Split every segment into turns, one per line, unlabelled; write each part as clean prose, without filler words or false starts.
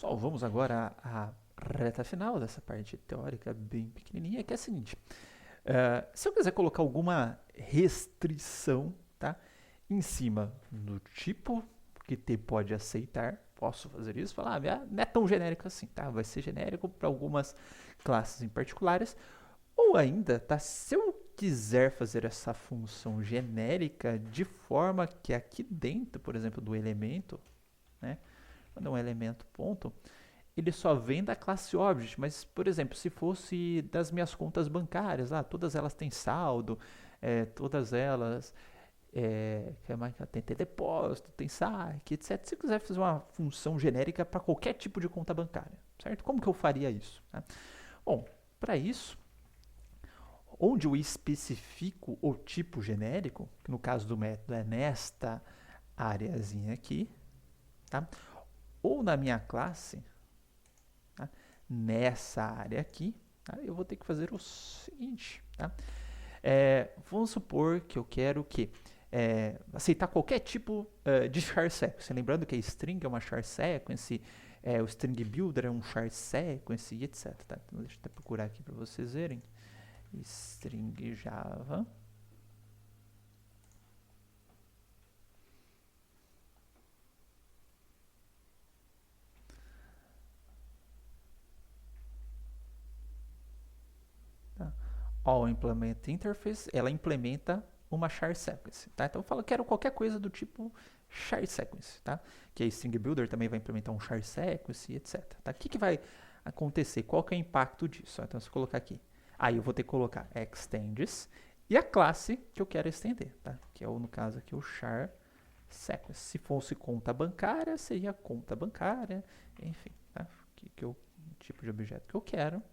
Pessoal, vamos agora à reta final dessa parte teórica bem pequenininha, que é a seguinte. Se eu quiser colocar alguma restrição, tá, em cima do tipo que T pode aceitar, posso fazer isso, falar, não é tão genérico assim, tá? Vai ser genérico para algumas classes em particulares, ou ainda, tá, se eu quiser fazer essa função genérica de forma que aqui dentro, por exemplo, do elemento, né, quando é um elemento ponto, ele só vem da classe Object, mas, por exemplo, se fosse das minhas contas bancárias, todas elas têm saldo, todas elas tem depósito, tem saque, etc. Se eu quiser fazer uma função genérica para qualquer tipo de conta bancária, certo? Como que eu faria isso? Né? Bom, para isso, onde eu especifico o tipo genérico, que no caso do método é nesta areazinha aqui, tá? Ou na minha classe, tá? Nessa área aqui, tá? Eu vou ter que fazer o seguinte, tá? Vamos supor que eu quero que aceitar qualquer tipo de char sequence. Lembrando que a string é uma char sequence, o string builder é um char sequence e etc. Tá? Então deixa eu até procurar aqui para vocês verem. String Java. Tá? All Implement Interface, ela implementa uma char sequence, tá? Então eu falo que quero qualquer coisa do tipo char sequence, tá? Que a String Builder também vai implementar um char sequence, etc. Tá? O que vai acontecer? Qual que é o impacto disso? Então se eu colocar aqui, aí eu vou ter que colocar extends e a classe que eu quero estender, tá? Que é no caso aqui o char sequence. Se fosse conta bancária, seria conta bancária, enfim, tá? O tipo de objeto que eu quero.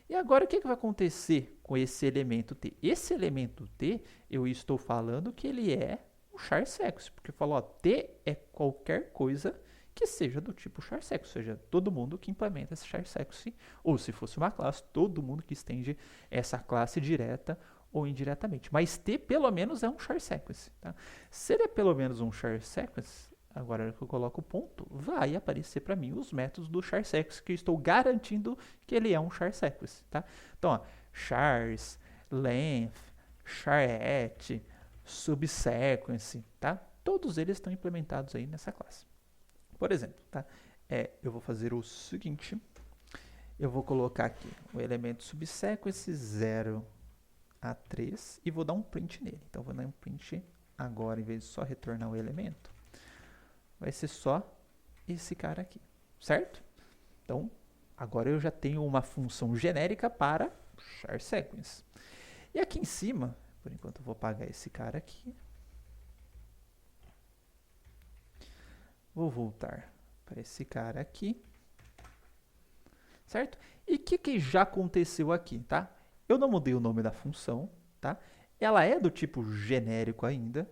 E agora o que vai acontecer com esse elemento T? Esse elemento T, eu estou falando que ele é o char sequence, porque falou, ó, T é qualquer coisa que seja do tipo char sequence, ou seja, todo mundo que implementa esse char sequence, ou se fosse uma classe, todo mundo que estende essa classe direta ou indiretamente. Mas T pelo menos é um char sequence. Tá? Se ele é pelo menos um char sequence, agora que eu coloco o ponto, vai aparecer para mim os métodos do char sequence que eu estou garantindo que ele é um char sequence, tá? Então, ó, chars, length, charEt, subsequence, tá? Todos eles estão implementados aí nessa classe. Por exemplo, tá? Eu vou fazer o seguinte, eu vou colocar aqui o elemento subsequence 0 a 3 e vou dar um print nele. Então, vou dar um print agora, em vez de só retornar o elemento, vai ser só esse cara aqui, certo? Então, agora eu já tenho uma função genérica para char sequence. E aqui em cima, por enquanto eu vou apagar esse cara aqui. Vou voltar para esse cara aqui, certo? E o que já aconteceu aqui, tá? Eu não mudei o nome da função, tá? Ela é do tipo genérico ainda,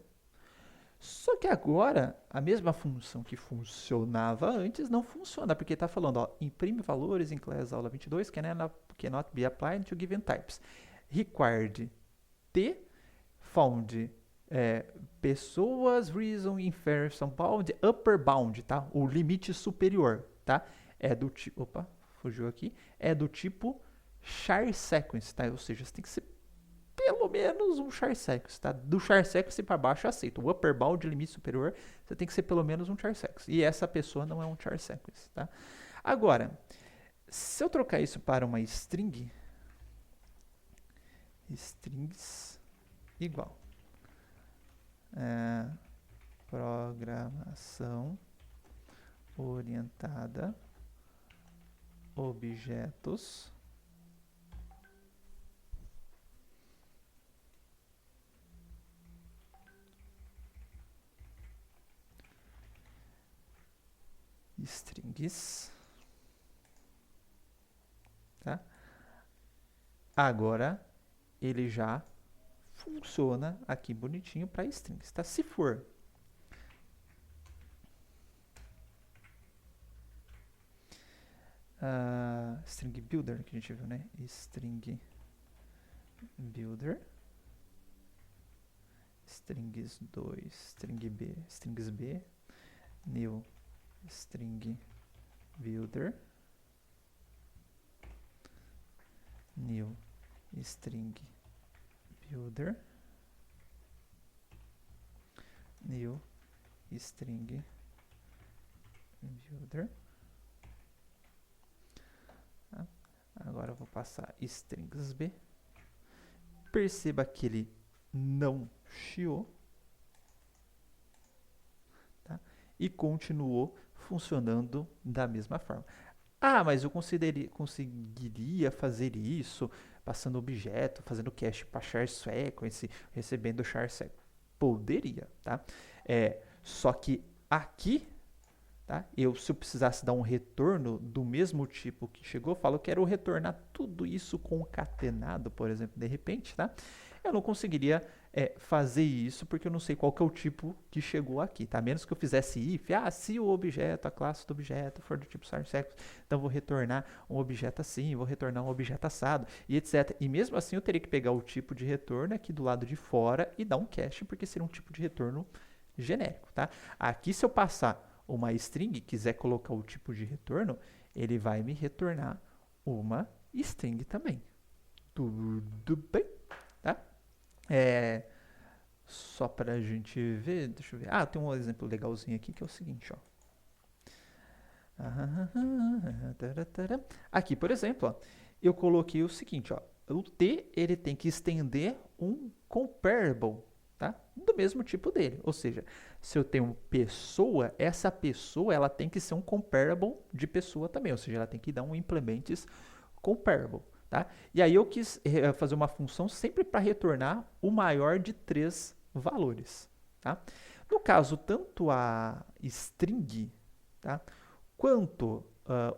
só que agora, a mesma função que funcionava antes não funciona, porque está falando, ó, imprime valores em class aula 22 cannot be applied to given types. Required T, found pessoas, reason, inference, bound, upper bound, tá? O limite superior, tá? É do tipo, opa, fugiu aqui, é do tipo char sequence, tá? Ou seja, você tem que ser pelo menos um char sequence, tá? Do char sequence para baixo eu aceito. O upper bound, limite superior, você tem que ser pelo menos um char sequence. E essa pessoa não é um char sequence, tá? Agora, se eu trocar isso para uma string, strings igual programação orientada objetos strings, tá? Agora ele já funciona aqui bonitinho para strings, tá? Se for string builder que a gente viu, né? String builder, strings 2, strings B, new string builder new string builder new string builder. Tá? Agora eu vou passar strings b. Perceba que ele não chiou, tá? E continuou funcionando da mesma forma. Ah, mas eu conseguiria fazer isso passando objeto, fazendo cache para char sequence, recebendo char sequence. Poderia, tá? Só que aqui, tá? Se eu precisasse dar um retorno do mesmo tipo que chegou, eu falo que quero retornar tudo isso concatenado, por exemplo, de repente, tá? Eu não conseguiria fazer isso porque eu não sei qual que é o tipo que chegou aqui, tá? A menos que eu fizesse if, se o objeto, a classe do objeto for do tipo char-sequence, então vou retornar um objeto assim, vou retornar um objeto assado e etc. E mesmo assim eu teria que pegar o tipo de retorno aqui do lado de fora e dar um cache, porque seria um tipo de retorno genérico, tá? Aqui se eu passar uma string e quiser colocar o tipo de retorno, ele vai me retornar uma string também. Tudo bem? Tá? Só para a gente ver, deixa eu ver. Tem um exemplo legalzinho aqui que é o seguinte, ó. Aqui, por exemplo, ó, eu coloquei o seguinte, ó. O T ele tem que estender um comparable, tá? Do mesmo tipo dele. Ou seja, se eu tenho pessoa, essa pessoa ela tem que ser um comparable de pessoa também. Ou seja, ela tem que dar um implements comparable. Tá? E aí eu quis fazer uma função sempre para retornar o maior de 3 valores. Tá? No caso, tanto a string, tá? Quanto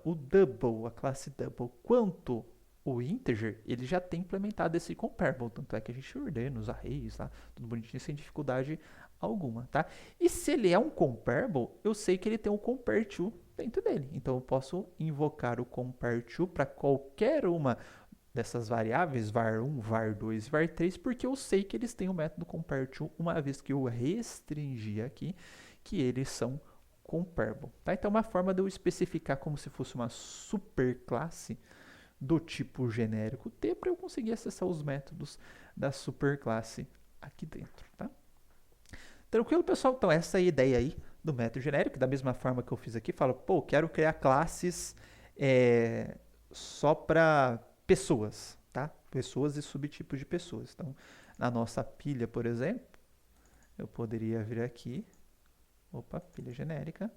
o double, a classe double, quanto o integer, ele já tem implementado esse comparable. Tanto é que a gente ordena os arrays, tá? Tudo bonitinho, sem dificuldade alguma. Tá? E se ele é um comparable, eu sei que ele tem um compare to dentro dele. Então eu posso invocar o compare to para qualquer uma dessas variáveis, var1, var2 e var3, porque eu sei que eles têm o método compare to, uma vez que eu restringi aqui que eles são comparable. Tá? Então, uma forma de eu especificar como se fosse uma superclasse do tipo genérico T para eu conseguir acessar os métodos da superclasse aqui dentro. Tá? Tranquilo, pessoal? Então, essa é a ideia aí do método genérico, da mesma forma que eu fiz aqui, falo, quero criar classes só para pessoas, tá? Pessoas e subtipos de pessoas. Então, na nossa pilha, por exemplo, eu poderia vir aqui, pilha genérica,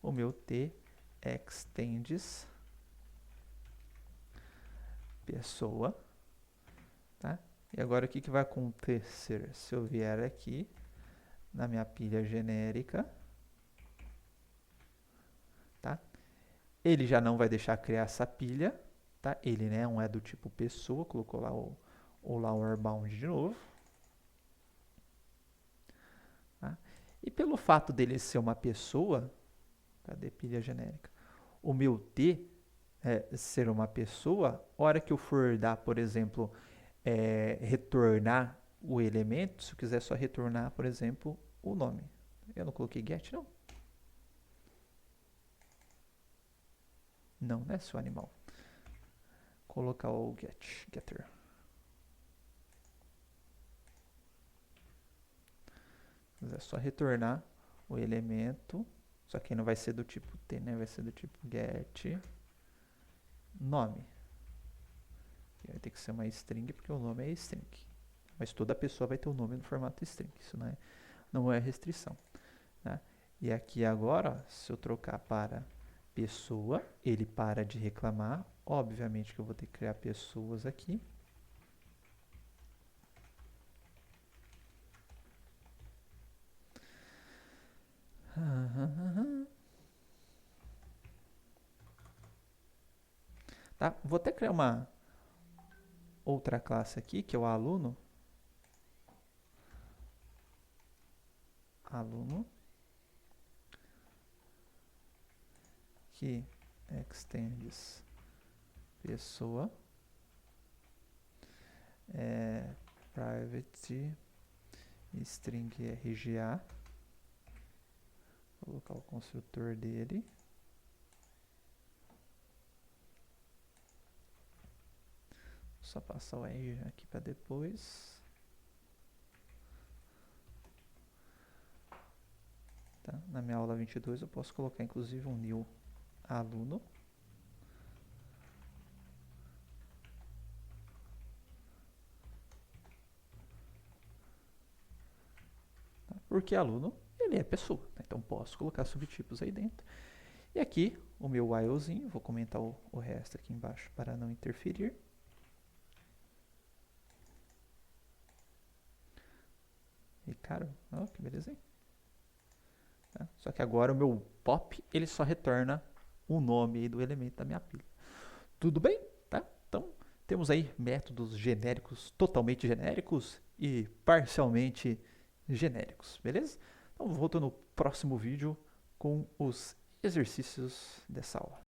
o meu T extends pessoa, tá? E agora o que vai acontecer? Se eu vier aqui na minha pilha genérica, tá? Ele já não vai deixar criar essa pilha, tá? Ele não é do tipo pessoa, colocou lá o lower bound de novo. Tá? E pelo fato dele ser uma pessoa, cadê pilha genérica? O meu T ser uma pessoa, hora que eu for dar, por exemplo, retornar o elemento, se eu quiser só retornar, por exemplo, o nome. Eu não coloquei get, não? Não, né, seu animal? Colocar o getter. É só retornar o elemento, só que não vai ser do tipo T, né? Vai ser do tipo get nome. E vai ter que ser uma string, porque o nome é string. Mas toda pessoa vai ter o nome no formato string. Isso não é restrição. Né? E aqui agora, se eu trocar para pessoa, ele para de reclamar. Obviamente que eu vou ter que criar pessoas aqui. Tá? Vou até criar uma outra classe aqui, que é o aluno. Aluno. Que extends pessoa. Private string RGA. Vou colocar o construtor dele. Só passar o R aqui para depois. Tá? Na minha aula 22 eu posso colocar inclusive um new aluno. Tá? Porque aluno, ele é pessoa. Tá? Então posso colocar subtipos aí dentro. E aqui o meu whilezinho, vou comentar o resto aqui embaixo para não interferir. E cara, ó, que belezinha. Tá? Só que agora o meu pop, ele só retorna o nome aí do elemento da minha pilha. Tudo bem? Tá? Então, temos aí métodos genéricos, totalmente genéricos e parcialmente genéricos, beleza? Então, volto no próximo vídeo com os exercícios dessa aula.